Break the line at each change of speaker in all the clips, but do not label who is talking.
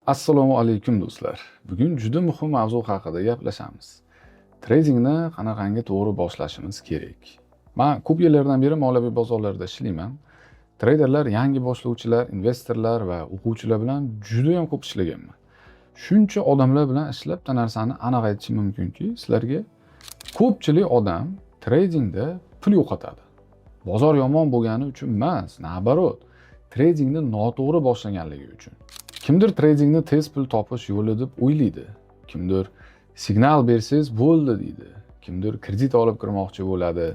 Assalomu alaykum do'stlar. Bugun juda muhim mavzu haqida gaplashamiz. Tradingni qanaqangi to'g'ri boshlashimiz kerak. Men ko'p yillardan beri moliyaviy bozorlarda ishlayman. Traderlar, yangi boshlovchilar, investorlar va o'quvchilar bilan juda ham ko'p ishlaganman. Shuncha odamlar bilan ishlab ta narsani aniq aytishim mumkinki, sizlarga ko'pchilik odam tradingda pul yo'qotadi. Bozor yomon bo'lgani uchun emas, nabarot, tradingni noto'g'ri boshlaganligi uchun. Kimdir tradingni tez pul topish yo'li deb o'ylaydi. Kimdir signal bersangiz bo'ldi deydi. Kimdir kredit olib kirmoqchi bo'ladi.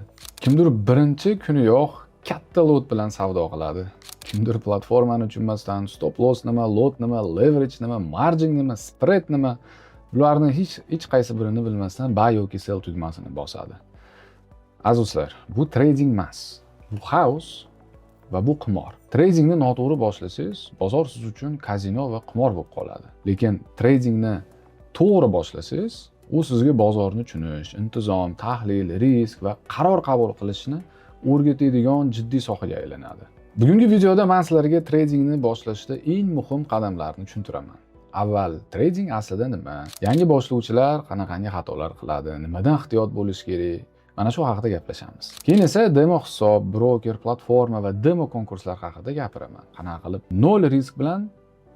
Kimdir birinchi kuniyoq katta lot bilan savdo qiladi. Kimdir platformani tushunmasdan stop loss nima, lot nima, leverage nima, margin nima, spread nima, bularni hech qaysi birini bilmasdan buy yoki sell tugmasini bosadi. Azizlar, bu trading emas. Bu xaos va bu qimor. Tradingni noto'g'ri boshlasangiz, bozor siz uchun kazino va qimor bo'lib qoladi. Lekin tradingni to'g'ri boshlasangiz, u sizga bozorni tushunish, intizom, tahlil, risk va qaror qabul qilishni o'rgatadigan jiddiy sohaga aylanadi. Bugungi videoda men sizlarga tradingni boshlashda eng muhim qadamlarni tushuntiraman. Avval, trading aslida nima? Yangi boshlovchilar qanaqangi xatolar qiladi? Nimadan ehtiyot bo'lish kerak? Mana shu haqida gaplashamiz. Keyin esa demo hisob, broker, platforma va demo konkurslar haqida gapiraman. Qanaqa qilib nol risk bilan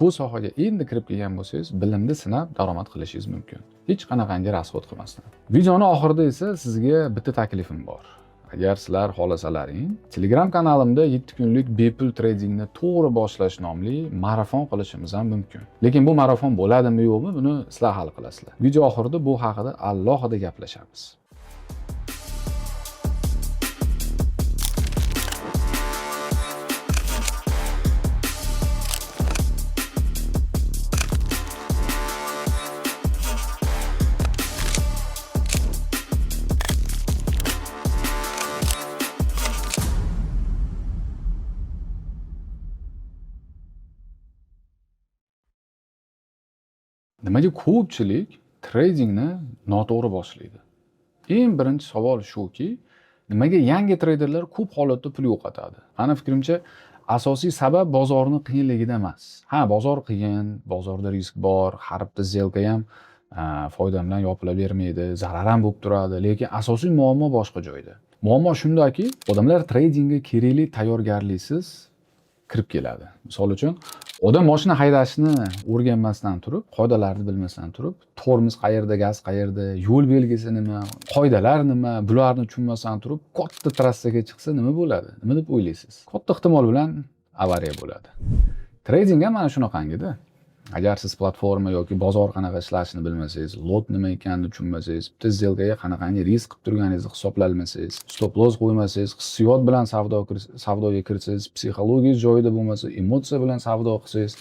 bu sohaga endi kirib kelgan bo'lsangiz, bilimni sinab daromad qilishingiz mumkin. Hech qanaqangi rasxod qilmasdan. Videoni oxirida esa sizga bitta taklifim bor. Agar sizlar xohlasalaring, Telegram kanalimda 7 kunlik bepul tradingni to'g'ri boshlash nomli marafon qilishimiz ham mumkin. Lekin bu marafon bo'ladimi yo'qmi, buni sizlar hal qilasizlar. Video oxirida bu haqida alohida gaplashamiz. Nimaga ko'pchilik tradingni noto'g'ri boshlaydi? Eng birinchi savol shuki, nimaga yangi traderlar ko'p holatda pul yo'qotadi? Meni fikrimcha, asosiy sabab bozorning qiyinligida emas. Ha, bozor qiyin, bozorda risk bor, har bitta zelka ham foyda bilan yopilavermaydi, zarar ham bo'lib turadi, lekin asosiy muammo boshqa joyda. Muammo shundaki, odamlar tradingga kerakli tayyorgarliksiz kirib keladi. Misol uchun, odam mashina haydashni o'rganmasdan turib, qoidalarni bilmasdan turib, tormoz qayerda, gaz qayerda, yo'l belgisi nima, qoidalar nima, bularni tushunmasdan turib, katta trassaga chiqsa nima bo'ladi? Nima deb o'ylaysiz? Katta ehtimol bilan avariya bo'ladi. Trading ham mana shunaqangida. Agar siz platforma yoki bozor qanaqa ishlashini bilmasangiz, lot nima ekanini tushunmasangiz, bitta zelkaga qanaqangi risk qilib turganingizni hisoblaolmasangiz, stop loss qo'ymasangiz, hissiyot bilan savdoga kirsangiz, psixologiya joyida bo'lmasa, emotsiya bilan savdo qilsangiz,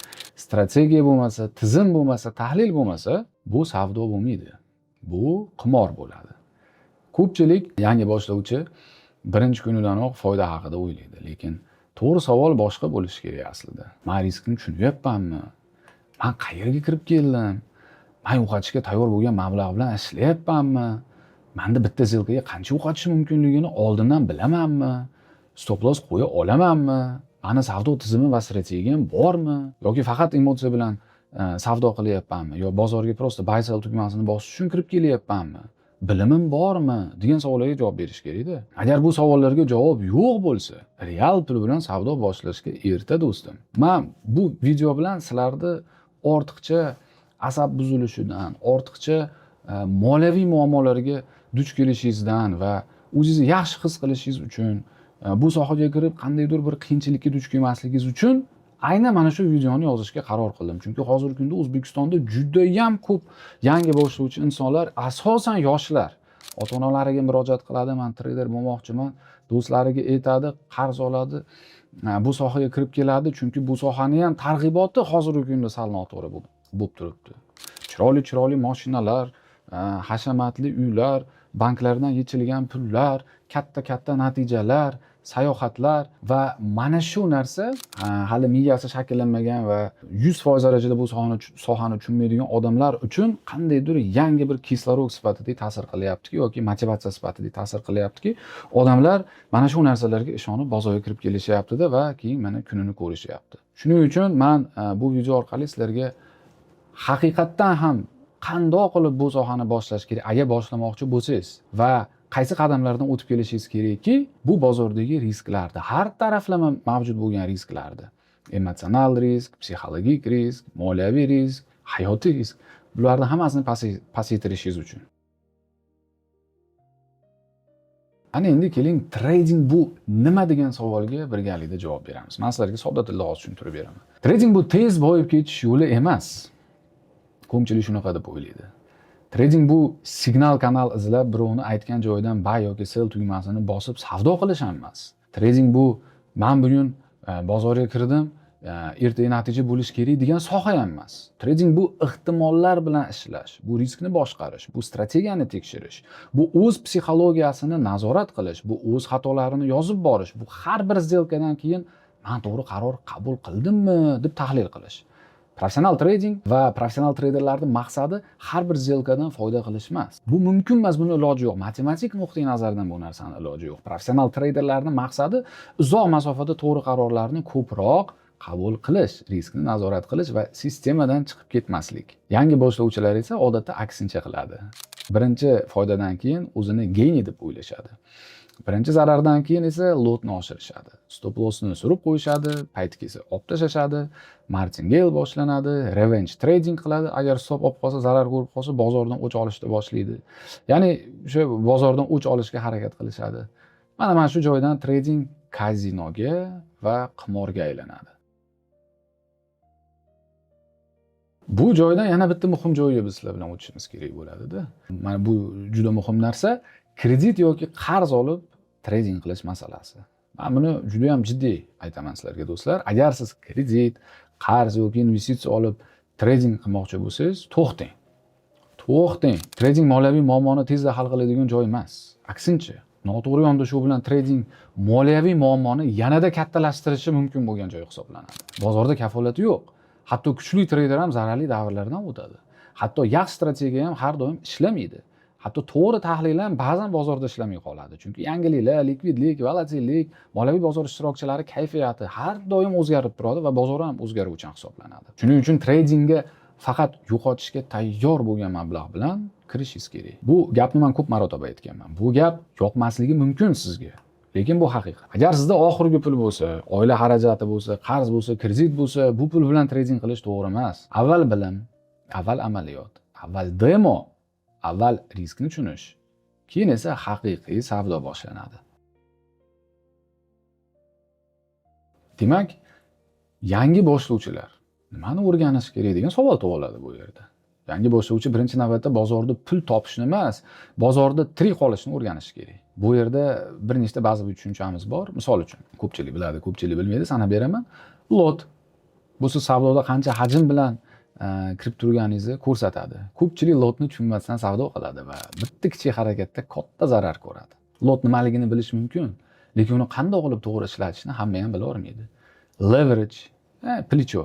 strategiya bo'lmasa, tizim bo'lmasa, tahlil bo'lmasa, bu savdo bo'lmaydi. Bu qimor bo'ladi. Ko'pchilik yangi boshlovchi birinchi kunidanoq foyda haqida o'ylaydi, lekin to'g'ri savol boshqa bo'lishi kerak aslida. Men riskni tushunyapmanmi? Men qayerga kirib keldim? Men yo'qotishga tayyor bo'lgan mablag' bilan ishlayapmanmi? Menda bitta zelkaga qancha yo'qotish mumkinligini oldindan bilamanmi? Stop loss qo'ya olamanmi? Meni savdo tizimi va strategiyam bormi? Yoki faqat emotsiya bilan savdo qilyapmanmi? Yo bozorga prosta buy sell tugmasini bosish uchun kirib kelyapmanmi? Bilimim bormi? degan savollarga javob berish kerak-da. Agar bu savollarga javob yo'q bo'lsa, real pul bilan savdo boshlashga erta do'stim. Men bu video bilan sizlarni ortiqcha asab buzilishidan, ortiqcha moliyaviy muammolarga duch kelishingizdan va o'zingizni yaxshi his qilishingiz uchun, bu sohaga kirib qandaydir bir qiyinchilikka duch kelmasligingiz uchun aynan mana shu videoni yozishga qaror qildim. Chunki hozirgi kunda O'zbekistonda juda ham ko'p yangi boshlovchi insonlar, asosan yoshlar, ota-onalariga murojaat qiladi, men trader bo'lmoqchiman, do'stlariga aytadi, qarz oladi, bu sohaga kirib keladi, chunki bu sohani ham targ'iboti hozirgi kunda sal noto'g'ri bo'lib turibdi. Chiroyli mashinalar, hashamatli uylar, banklardan yechilgan pullar, katta natijalar, sayohatlar va mana shu narsa hali miyasi shakllanmagan va 100% darajada bu sohani tushunmaydigan odamlar uchun qandaydir yangi bir kislorod sifatida ta'sir qilyaptiki yoki motivatsiya sifatida ta'sir qilyaptiki, odamlar mana shu narsalarga ishonib bozorga kirib kelishyapti-da va keyin mana kunini ko'rishyapti. Shuning uchun men bu video orqali sizlarga haqiqatdan ham qandoq qilib bu sohani boshlash kerak agar boshlamoqchi bo'lsangiz va qaysi qadamlardan o'tib kelishingiz kerakki, bu bozordagi risklarni, har taraflama mavjud bo'lgan risklarni, emotsional risk, psixologik risk, moliyaviy risk, hayotiy risk, bularni hammasini pasaytirishingiz uchun. Ana endi keling, trading bu nima degan savolga birgalikda javob beramiz. Men sizlarga sodda tilda hozir tushuntirib beraman. Trading bu tez boyib ketish yo'li emas. Ko'pchilik shunaqa deb o'ylaydi. Trading bu signal kanal izlab birovni aytgan joyidan buy yoki sell tugmasini bosib savdo qilish ham emas. Trading bu men bugun bozorga kirdim, ertaga natija bo'lish kerak degan soha ham emas. Trading bu ehtimollar bilan ishlash, bu riskni boshqarish, bu strategiyani tekshirish, bu o'z psixologiyasini nazorat qilish, bu o'z xatolarini yozib borish, bu har bir сделкаdan keyin men to'g'ri qaror qabul qildimmi deb tahlil qilish. Professional trading va professional treyderlarning maqsadi har bir сделкаdan foyda qilish emas. Bu mumkin emas, buni iloji yo'q. Matematik nuqtai nazardan bu narsani iloji yo'q. Professional treyderlarning maqsadi uzoq masofada to'g'ri qarorlarni ko'proq qabul qilish, riskni nazorat qilish va sistemadan chiqib ketmaslik. Yangi boshlovchilar esa odatda aksincha qiladi. Birinchi foydadan keyin o'zini geniy deb o'ylashadi. Birinchi zarardan keyin esa lotni oshirishadi. Stop lossni surib qo'yishadi, paytga esa olib tashlashadi, martingale boshlanadi, revenge trading qiladi. Agar stop olib qolsa, zarar ko'rib qolsa, bozordan o'ch olishni boshlaydi. Ya'ni o'sha bozordan o'ch olishga harakat qilishadi. Mana shu joydan trading kazinoga va qimorga aylanadi. Bu joydan yana bitta muhim joyga biz sizlar bilan o'tishimiz kerak bo'ladi-da. Mana bu juda muhim narsa, kredit yoki qarz olib trading qilish masalasi. Men buni juda ham jiddiy aytaman sizlarga do'stlar. Agar siz kredit, qarz yoki investitsiya olib trading qilmoqchi bo'lsangiz, to'xting. To'xting. Trading moliyaviy muammoni tezda hal qiladigan joy emas. Aksincha, noto'g'ri yondashuv bilan trading moliyaviy muammoni yanada kattalashtirishi mumkin bo'lgan joy hisoblanadi. Bozorda kafolati yo'q. Hatto kuchli treyder ham zararli davrlardan o'tadi. Hatto yaxshi strategiya ham har doim ishlamaydi. Hatto to'g'ri tahlil ham ba'zan bozorda ishlamay qoladi. Chunki yangiliklar, likvidlik, volatillik, moliyaviy bozor ishtirokchilari kayfiyati har doim o'zgarib turadi va bozor ham o'zgaruvchan hisoblanadi. Shuning uchun tradingga faqat yo'qotishga tayyor bo'lgan mablag' bilan kirishingiz kerak. Bu gapni men ko'p marotaba aytganman. Bu gap yoqmasligi mumkin sizga. Lekin bu haqiqat. Agar sizda oxirgi pul bo'lsa, oila xarajati bo'lsa, qarz bo'lsa, kredit bo'lsa, bu pul bilan trading qilish to'g'ri emas. Avval bilim, avval amaliyot, avval demo, avval riskni tushunish, keyin esa haqiqiy savdo boshlanadi. Demak, yangi boshlovchilar nimani o'rganish kerak degan savol tug'iladi bu yerda. Yangi boshlovchi birinchi navbatda bozorda pul topishni emas, bozorda tirik qolishni o'rganishi kerak. Bu yerda bir nechta ba'zi bir tushunchamiz bor. Misol uchun, ko'pchilik biladi, ko'pchilik bilmaydi, sanab beraman. Lot. Bu siz savdoda qancha hajm bilan kirib turganingizni ko'rsatadi. Ko'pchilik lotni tushunmasdan savdo qiladi va bitta kichik harakatda katta zarar ko'radi. Lot nimaligini bilish mumkin, lekin uni qanday qilib to'g'ri ishlatishni hamma ham bila olmaydi. Leverage, plicho.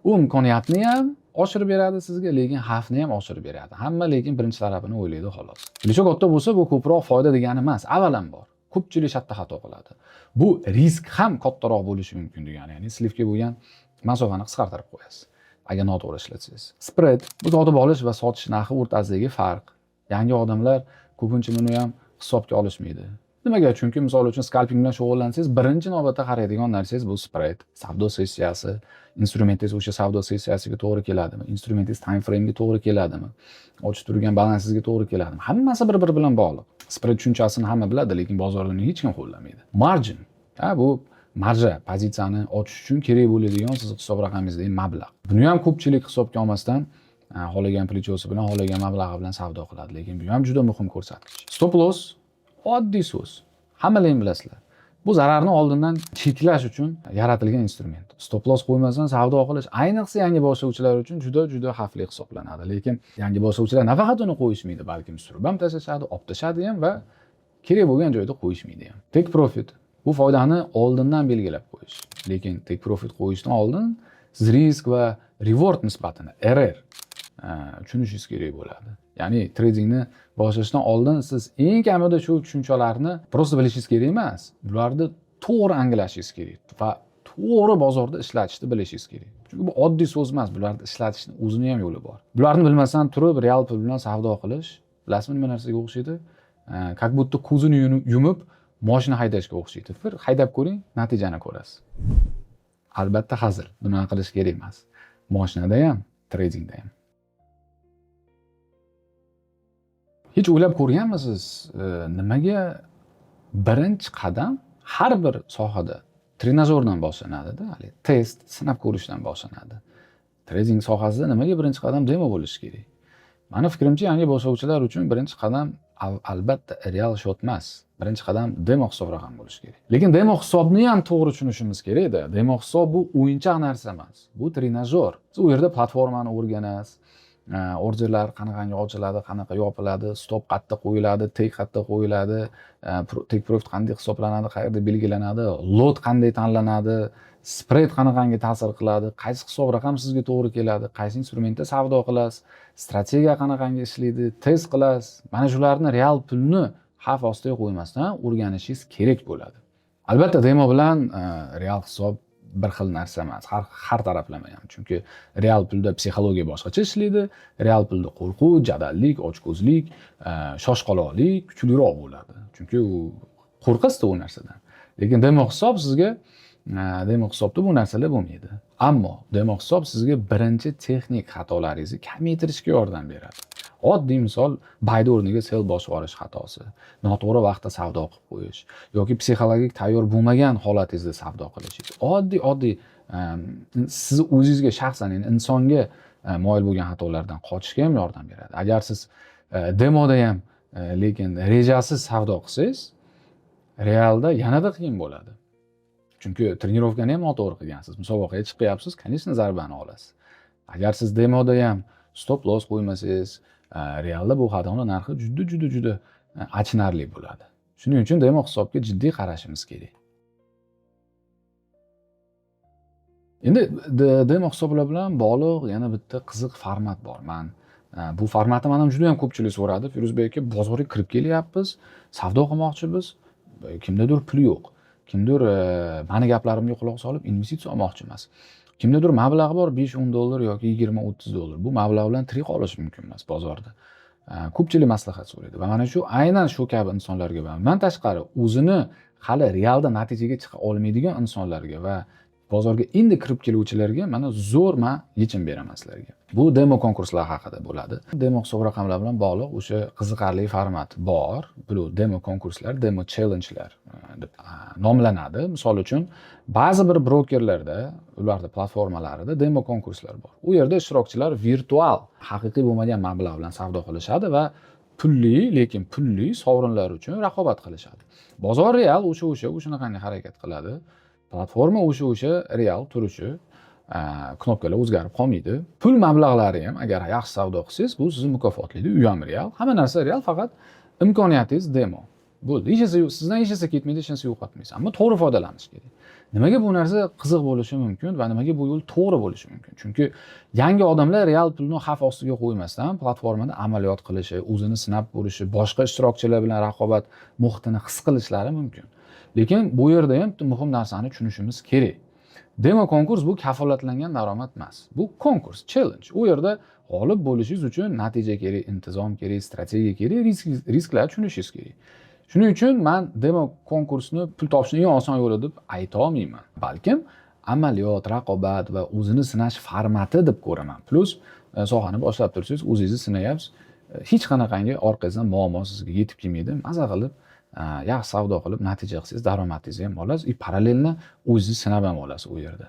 U imkoniyatni ham oshirib beradi sizga, lekin xavfni ham oshirib beradi. Hamma lekin birinchi tarafini o'ylaydi xolos. Plicho katta bo'lsa, bu ko'proq foyda degani emas, avvalambor. Ko'pchilik shatta xato qiladi. Bu risk ham kattaroq bo'lishi mumkin degani, ya'ni slivga bo'lgan masofani qisqartirib qo'yasiz. Agar noto'g'ri ishlatsangiz. Spread bu sotib olish va sotish narxi o'rtasidagi farq. Yangi odamlar ko'pincha buni ham hisobga olishmaydi. Nimaga? Chunki misol uchun scalping bilan shug'ullansangiz, birinchi navbatda qaraydigan narsangiz bu spread, savdo sessiyasi, instrumentingiz o'sha savdo sessiyasiga to'g'ri keladimi? Instrumentingiz time frame ga to'g'ri keladimi? Ochib turgan balansingizga to'g'ri keladimi? Hammasi bir-biri bilan bog'liq. Spread tushunchasini hamma biladi, lekin bozorda uni hech kim qo'llamaydi. Margin, bu marja, pozitsiyani ochish uchun kerak bo'ladigan siz hisob raqamingizdagi mablag'. Buni ham ko'pchilik hisobga olmasdan xohlagan plichosi bilan, xohlagan mablag'i bilan savdo qiladi, lekin bu ham juda muhim ko'rsatkich. Stop loss oddiy so'z. Hammalar bilasizlar. Bu zararni oldindan cheklash uchun yaratilgan instrument. Stop loss qo'ymasdan savdo qilish, ayniqsa yangi boshlovchilar uchun juda xavfli hisoblanadi. Lekin yangi boshlovchilar nafaqat uni qo'yishmaydi, balkim surib ham tashlashadi, olib tashladi ham va kerak bo'lgan joyda qo'yishmaydi ham. Take profit. Bu foydani oldindan belgilab qo'yish. Lekin take profit qo'yishdan oldin siz risk va reward nisbatini, RR tushunishingiz kerak bo'ladi. Ya'ni tradingni boshlashdan oldin siz eng kamida shu tushunchalarni prosta bilishingiz kerak emas. Bularni to'g'ri anglashingiz kerak va to'g'ri bozorda ishlatishni bilishingiz kerak. Chunki bu oddiy so'z emas, bularni ishlatishning o'zini ham yo'li bor. Bularni bilmasdan turib real pul bilan savdo qilish, bilasizmi nima narsaga o'xshaydi? Как будто ko'zini yumib mashina haydashga o'xshaydi. Bir haydab ko'ring, natijani ko'rasiz. Albatta hazil, bunaqa qilish kerak emas. Mashinada ham, tradingda ham. Hech o'ylab ko'rganmisiz, nimaga birinchi qadam har bir sohada trenajyordan boshlanadi-da, test, sinab ko'rishdan boshlanadi. Trading sohasida nimaga birinchi qadam demo bo'lishi kerak? Mani fikrimcha, yangi boshlovchilar uchun birinchi qadam albatta real shot emas. Birinchi qadam demo hisob raqam bo'lishi kerak. Lekin demo hisobni ham to'g'ri tushunishimiz kerak-da. Demo hisob bu o'yinchoq narsa emas. Bu trenajyor. Siz u yerda platformani o'rganasiz. Orderlar qanaqangi ochiladi, qanaqa yopiladi, stop qayerda qo'yiladi, take qayerda qo'yiladi, take profit qanday hisoblanadi, qayerda belgilanadi, lot qanday tanlanadi, spread qanaqangi ta'sir qiladi, qaysi hisob raqam sizga to'g'ri keladi, qaysi instrumentda savdo qilasiz, strategiya qanaqangi ishlaydi, test qilasiz. Mana shularni real pulni xavf ostiga qo'ymasdan o'rganishingiz kerak bo'ladi. Albatta demo bilan real hisob bir xil narsa emas, har taraflama ham. Chunki real pulda psixologiya boshqacha ishlaydi. Real pulda qo'rquv, jadallik, ochko'zlik, shoshqaloqlik kuchliroq bo'ladi. Chunki u qo'rqasizda u narsadan. Lekin demo hisob sizga demo hisobda bu narsalar bo'lmaydi. Ammo demo hisob sizga birinchi texnik xatolaringizni kamaytirishga yordam beradi. Oddiy misol, bayda o'rniga sell bosib olish xatosi, noto'g'ri vaqtda savdo qilib qo'yish yoki psixologik tayyor bo'lmagan holatingizda savdo qilishingiz. Oddiy siz o'zingizga shaxsan, insonga moyil bo'lgan xatolardan qochishga ham yordam beradi. Agar siz demoda ham lekin rejasiz savdo qilsangiz, realda yanada qiyin bo'ladi. Chunki trenirovkani ham noto'g'ri qilgansiz. Musobaqaga chiqyapsiz, конечно, zarbani olasiz. Agar siz demoda ham stop loss qo'ymasangiz, realda bu xatoni narxi juda achinarli bo'ladi. Shuning uchun demo hisobga jiddiy qarashimiz kerak. Endi demo hisoblar bilan bog'liq yana bitta qiziq format bor. Bu formatni mana juda ham ko'pchilik so'radi. Firuzbek aka, bozorga kirib kelyapmiz, savdo qilmoqchimiz, kimdadir puli yo'q. Kimdir mani gaplarimga quloq solib investitsiya olmoqchi emas. Kimdadir mablag' bor, 5-10 dollar yoki 20-30 dollar. Bu mablag' bilan tirik qolish mumkin emas bozorda. Ko'pchilik maslahat so'raydi va mana shu aynan shu kabi insonlarga va mendan tashqari o'zini hali realda natijaga chiqa olmaydigan insonlarga va bozorga endi kirib keluvchilarga mana zo'r yechim beraman sizlarga. Bu demo konkurslar haqida bo'ladi. Demo hisob raqamlar bilan bog'liq o'sha qiziqarli format bor. Bu demo konkurslar, demo challenge'lar deb nomlanadi. Misol uchun, ba'zi bir brokerlarda, ularda platformalarida demo konkurslar bor. U yerda ishtirokchilar virtual, haqiqiy bo'lmagan mablag' bilan savdo qilishadi va lekin pulli sovrinlar uchun raqobat qilishadi. Bozor real o'shanaqangi harakat qiladi. Platforma o'sha real turishi, knopkalar o'zgarib qolmaydi. Pul mablag'lari ham agar yaxshi savdo qilsangiz, bu sizni mukofotlaydi. U ham real. Hamma narsa real, faqat imkoniyatingiz demo. Bo'ldi. Sizdan hech narsa ketmaydi, hech narsa yo'qotmaysiz. Ammo to'g'ri foydalanish kerak. Nimaga bu narsa qiziq bo'lishi mumkin va nimaga bu yo'l to'g'ri bo'lishi mumkin? Chunki yangi odamlar real pulni xavf ostiga qo'ymasdan platformada amaliyot qilishi, o'zini sinab ko'rishi, boshqa ishtirokchilar bilan raqobat muhitini his qilishlari mumkin. Lekin bu yerda ham muhim narsani tushunishimiz kerak. Demo konkurs bu kafolatlangan daromad emas. Bu konkurs, challenge. U yerda g'olib bo'lishingiz uchun natija kerak, intizom kerak, strategiya kerak, risklar tushunishingiz kerak. Shuning uchun men demo konkursni pul topishning eng oson yo'li deb ayta olmayman. Balkim amaliyot, raqobat va o'zini sinash formati deb ko'raman. Plus sohani boshlab tursangiz, o'zingizni sinayapsiz. Hech qanaqangi orqangizdan muammo sizga yetib kelmaydi. Maza qilib yaxshi savdo qilib natija qilsangiz, daromadingizni ham olasiz, parallelni o'zingizni sinab ham olasiz u yerda.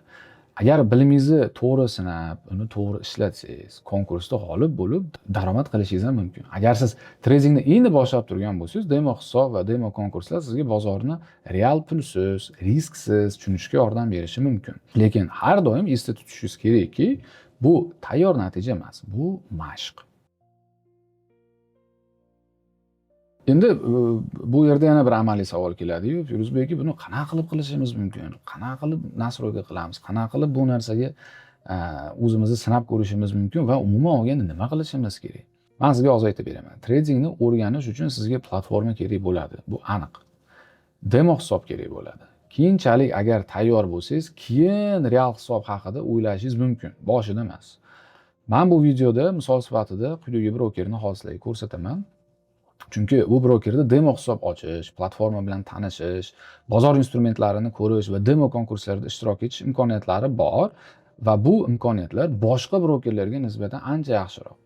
Agar bilimingizni to'g'ri sinab, uni to'g'ri ishlatsangiz, konkursda g'olib bo'lib daromad qilishingiz ham mumkin. Agar siz tradingni endi boshlab turgan bo'lsangiz, demo hisob va demo konkurslar sizga bozorni real pulsiz, risksiz tushunishga yordam berishi mumkin. Lekin har doim esda tutishingiz kerakki, bu tayyor natija emas, bu mashq. Endi bu yerda yana bir amaliy savol keladi-yu, Firuzbek aka, buni qanaqa qilib qilishimiz mumkin? Qanaqa qilib nasro'ga qilamiz? Qanaqa qilib bu narsaga o'zimizni sinab ko'rishimiz mumkin va umuman olganda nima qilishimiz kerak? Men sizga hozir aytib beraman. Tradingni o'rganish uchun sizga platforma kerak bo'ladi. Bu aniq. Demo hisob kerak bo'ladi. Keyinchalik agar tayyor bo'lsangiz, keyin real hisob haqida o'ylashingiz mumkin, boshida emas. Men bu videoda misol sifatida quyidagi brokerni hozir sizlarga ko'rsataman. Chunki bu brokerda demo hisob ochish, platforma bilan tanishish, bozor instrumentlarini ko'rish va demo konkurslarda ishtirok etish imkoniyatlari bor va bu imkoniyatlar boshqa brokerlarga nisbatan ancha yaxshiroq.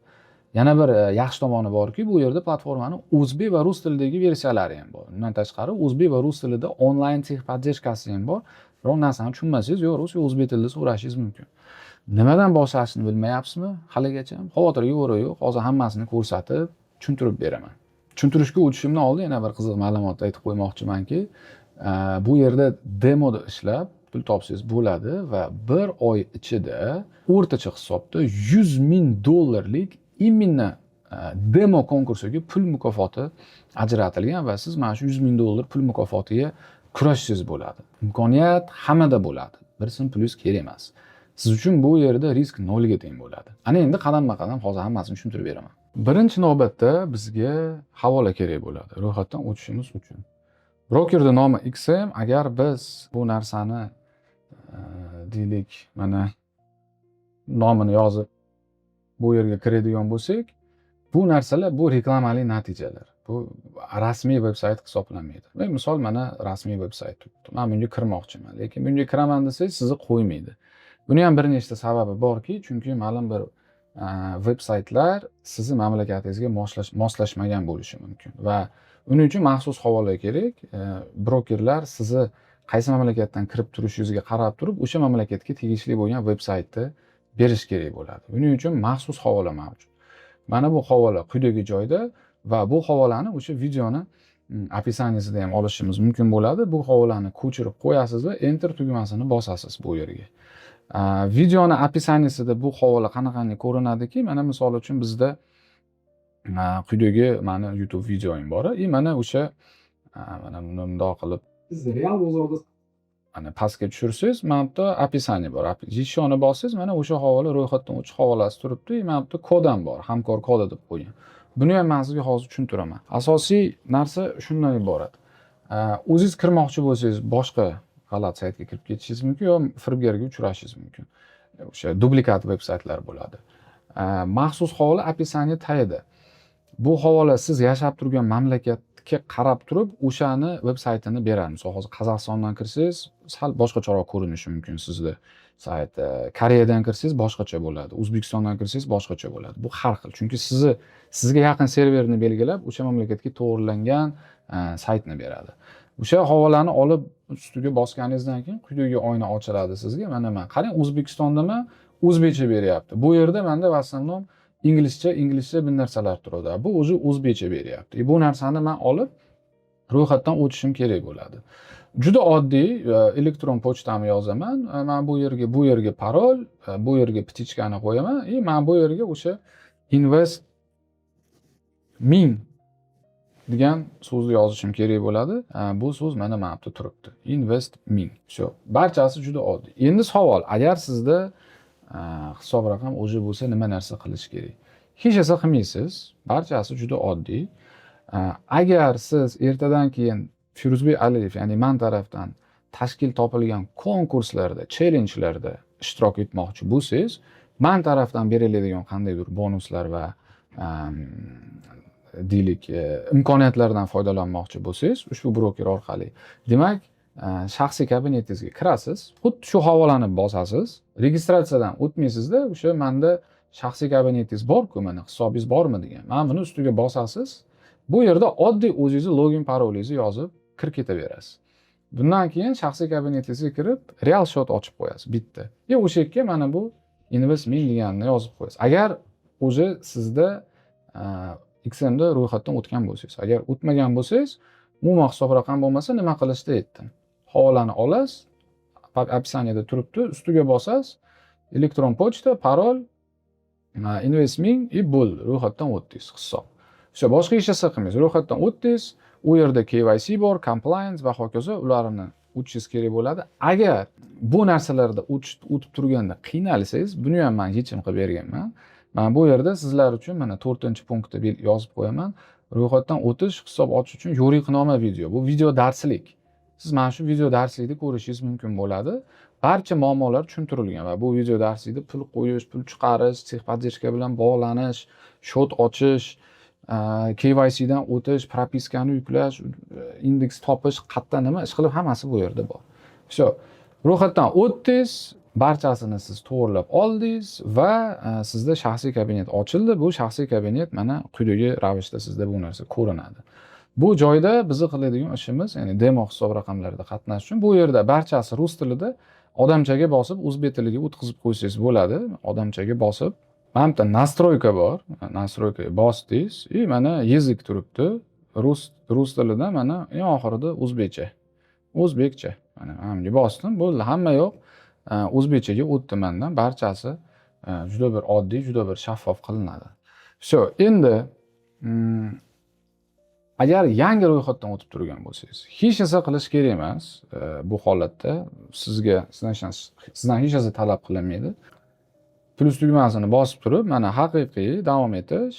Yana bir yaxshi tomoni borki, bu yerda platformaning o'zbek va rus tilidagi versiyalari ham bor. Bundan tashqari o'zbek va rus tilida onlayn texnik podдержкасы ham bor. Biror narsani tushunmasangiz, yo rus yo o'zbek tilida so'rashingiz mumkin. Nimadan boshlashni bilmayapsizmi? Haligacha xavotirga o'rin yo'q. Hozir hammasini ko'rsatib, tushuntirib beraman. Tushuntirishga o'tishimdan oldin yana bir qiziq ma'lumot aytib qo'ymoqchimanki, bu yerda demoda ishlab pul topsangiz bo'ladi va bir oy ichida o'rtacha hisobda $100,000 imенно demo konkursiga pul mukofoti ajratilgan va siz mana shu $100,000 pul mukofotiga kurashsangiz bo'ladi. Imkoniyat hammada bo'ladi. Bir sim plyus kerak emas. Siz uchun bu yerda risk nolga teng bo'ladi. Ana endi qadam-qadam hozir hammasini tushuntirib beraman. Birinchi navbatda bizga havola kerak bo'ladi ro'yxatdan o'tishimiz uchun. Brokerning nomi XM. Agar biz bu narsani deylik, mana nomini yozib bu yerga kiradigan bo'lsak, bu narsalar bu reklamali natijalar. Bu rasmiy veb-sayt hisoblanmaydi. Men misol mana rasmiy veb-sayt turibdi. Men bunga kirmoqchiman, lekin bunga kiraman desangiz sizni qo'ymaydi. Buni ham bir nechta sababi borki, chunki ma'lum bir veb-saytlar sizni mamlakatingizga moslashmagan bo'lishi mumkin va uning uchun maxsus havola kerak. Brokerlar sizni qaysi mamlakatdan kirib turishingizga qarab turib, o'sha mamlakatga tegishli bo'lgan veb-saytni berish kerak bo'ladi. Buning uchun maxsus havola mavjud. Mana bu havola quyidagi joyda va bu havolani o'sha videoni opisaniyasida ham olishimiz mumkin bo'ladi. Bu havolani ko'chirib qo'yasiz va enter tugmasini bosasiz bu yerga. Videoni opisaniyasida bu havola qanaqangi ko'rinadiki, mana misol uchun bizda quyidagi mana YouTube videoim bor. Mana o'sha mana buni bundoq qilib
siz real bozorda
mana pastga tushirsangiz, mana bu yerda opisaniya bor. Еще ni bossangiz, mana o'sha havola ro'yxatdan o'tish havolasi turibdi. Mana bu yerda kod ham bor, hamkor kodi deb qo'ygan. Buni ham men sizga hozir tushuntiraman. Asosiy narsa shundan iborat. O'zingiz kirmoqchi bo'lsangiz, boshqa g'alati saytga kirib ketishingiz mumkin yo firibgarga uchrashingiz mumkin. O'sha duplikat veb-saytlar bo'ladi. Maxsus havola opisaniya tagida. Bu havola siz yashab turgan mamlakatga qarab turib, o'shani veb-saytini beradi. Misol hozir Qozog'istondan kirsangiz, sal boshqacharoq ko'rinishi mumkin sizda sayt. Koreyadan kirsangiz boshqacha bo'ladi. O'zbekistondan kirsangiz boshqacha bo'ladi. Bu har xil. Chunki sizga yaqin serverni belgilab, o'sha mamlakatga to'g'rilangan saytni beradi. O'sha havolani olib ustiga bosganingizdan keyin quyidagi oyna ochiladi sizga. Mana men qarang, O'zbekistondami o'zbekcha beryapti. Bu yerda menda v основном inglizcha bir narsalar turadi. Bu o'zi o'zbekcha beryapti. Bu narsani men olib ro'yxatdan o'tishim kerak bo'ladi. Juda oddiy elektron pochtamni yozaman. Men bu yerga parol, bu yerga ptichkani qo'yaman. Men bu yerga o'sha invest min degan so'zni yozishim kerak bo'ladi. Bu so'z mana bu yerda turibdi. Invest min. Shu. Barchasi juda oddiy. Endi savol, agar sizda hisob raqam o'zi bo'lsa nima narsa qilish kerak? Hech narsa qilmaysiz. Barchasi juda oddiy. Agar siz ertadan keyin Firuzbek Aliyev, ya'ni men tarafdan tashkil topilgan konkurslarda, challenge'larda ishtirok etmoqchi bo'lsangiz, men tarafdan beriladigan qandaydir bonuslar va deylik imkoniyatlardan foydalanmoqchi bo'lsangiz, ushbu broker orqali, demak, shaxsiy kabinetingizga kirasiz, xuddi shu havolani bosasiz, registratsiyadan o'tmaysizda, o'sha menda shaxsiy kabinetingiz bor-ku, mana hisobingiz bormi degan. Mana buni ustiga bosasiz. Bu yerda oddiy o'zingizni login parolingizni yozib kirib ketaverasiz. Bundan keyin shaxsiy kabinetingizga kirib, real shot ochib qo'yasiz bitta. O'sha yerga mana bu invest min deganini yozib qo'yasiz. Agar o'zi sizda XMda ro'yxatdan o'tgan bo'lsangiz, agar o'tmagan bo'lsangiz, umuman hisob raqam bo'lmasa nima qilishni aytdim. Havolani olasiz, opisaniyada turibdi, ustiga bosasiz, elektron pochta, parol, invest min bo'ldi, ro'yxatdan o'tdingiz hisob. O'sha boshqa hech narsa qilmaysiz, ro'yxatdan o'tdingiz, u yerda KYC bor, compliance va hokazo ularni o'tishingiz kerak bo'ladi. Agar bu narsalarda o'tib turganda qiynalsangiz, buni ham men yechim qilib berganman. Men bu yerda sizlar uchun mana 4-punktda yozib qo'yaman. Ro'yxatdan o'tish, hisob ochish uchun yo'riqnoma video. Bu video darslik. siz mana shu video darslikni ko'rishingiz mumkin bo'ladi. Barcha muammolar tushuntirilgan va bu video darslikda pul qo'yish, pul chiqarish, texpodдержка bilan bog'lanish, shot ochish, KYC dan o'tish, propiskani yuklash, indeks topish, qayerda nima ish qilib hammasi bu yerda bor. Shu ro'yxatdan o'tdingiz, barchasini siz to'g'irlab oldingiz va sizda shaxsiy kabinet ochildi. Bu shaxsiy kabinet mana quyidagi ravishda sizda bu narsa ko'rinadi. Bu joyda bizni qiladigan ishimiz, ya'ni demo hisob raqamlarida qatnashish uchun bu yerda barchasi rus tilida odamchaga bosib o'zbek tiliga o'tkazib qo'ysangiz bo'ladi. Odamchaga bosib, mana bu yerda настройка bor. Настройкаga bosdingiz, mana yezik turibdi. Rus tilida mana eng oxirida o'zbekcha. O'zbekcha. Mana hamga bosdim. Bo'ldi, hamma yo'q. O'zbekchaga o'tdi mendan. Barchasi juda bir oddiy, juda bir shaffof qilinadi. Shu, endi agar yangi ro'yxatdan o'tib turgan bo'lsangiz, hech narsa qilish kerak emas. Bu holatda sizdan hech narsa talab qilinmaydi. Plus tugmasini bosib turib, mana haqiqiy davom etish,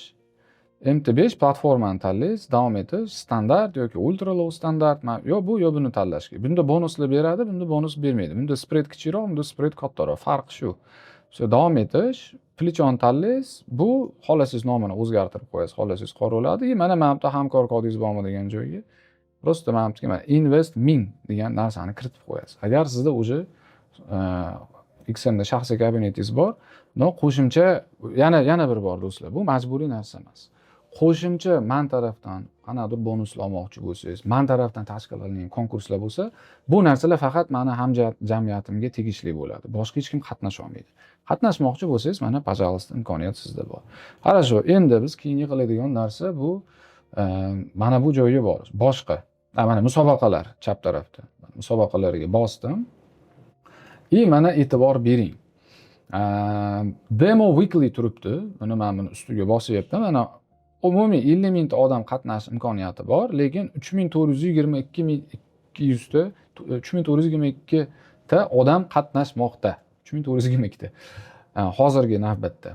MT5 platformani tanlaysiz, davom etish, standart yoki ultra low standart, yo bu yo buni tanlash kerak. Bunda bonuslar beradi, bunda bonus bermaydi. Bunda spread kichikroq, bunda spread kattaroq. Farqi shu. Davom etish, plichon tanlaysiz, bu xohlasangiz nomini o'zgartirib qo'yasiz, xohlasangiz qora bo'ladi. Mana bu yerda hamkor kodingiz bormi degan joyga просто mana bu yerga invest min degan narsani kiritib qo'yasiz. Agar sizda o'sha XMda shaxsiy kabinetingiz bor, qo'shimcha yana bir bor do'stlar, bu majburiy narsa emas. Qo'shimcha men tarafdan qanaqadir bonuslar olmoqchi bo'lsangiz, men tarafdan tashkil qilingan konkurslar bo'lsa, bu narsalar faqat meni hamjamiyatimga tegishli bo'ladi. Boshqa hech kim qatnasha olmaydi. Qatnashmoqchi bo'lsangiz, mana пожалуйста imkoniyat sizda bor. Хорошо, endi biz keyingi qiladigan narsa bu mana bu joyga borish. Boshqa. Mana musobaqalar chap tarafda. Musobaqalarga bosdim. Mana e'tibor bering. Demo weekly turibdi. Buni men buni ustiga bosyapman. Mana umumiy 50 mingta odam qatnashish imkoniyati bor, lekin 3422 ta odam qatnashmoqda. 3422 ta. Hozirgi navbatda.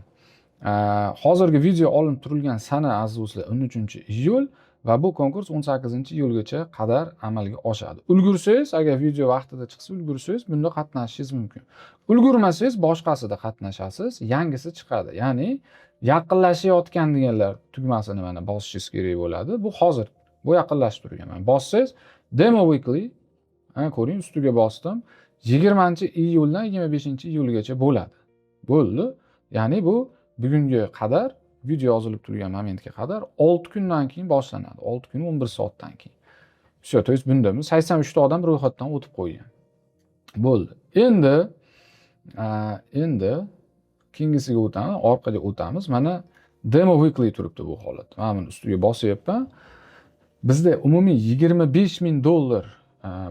Hozirgi video olinib turilgan sana aziz do'stlar 13-iyul va bu konkurs 18-iyulgacha qadar amalga oshadi. Ulgursangiz, agar video vaqtida chiqsa ulgursangiz, bunda qatnashishingiz mumkin. Ulgurmasangiz boshqasida qatnashasiz, yangisi chiqadi. Ya'ni yaqinlashayotgan deganlar tugmasini mana bosishingiz kerak bo'ladi. Bu hozir, bu yaqinlashib turgan. Mana bossangiz Demo Weekly, ko'ring, ustiga bosdim. 20-iyuldan 25-iyulgacha bo'ladi. Bo'ldi. Ya'ni bu bugunga qadar video yozilib turgan momentga qadar 6 kundan keyin boshlanadi. 6 kun 11 soatdan keyin. Shu, to есть bunda 83 ta odam ro'yxatdan o'tib qo'ygan. Bo'ldi. Endi keyingisiga o'tamiz, orqaga o'tamiz. Mana Demo Weekly turibdi bu holat. Mana buni ustiga bosyapman. Bizda umumiy $25,000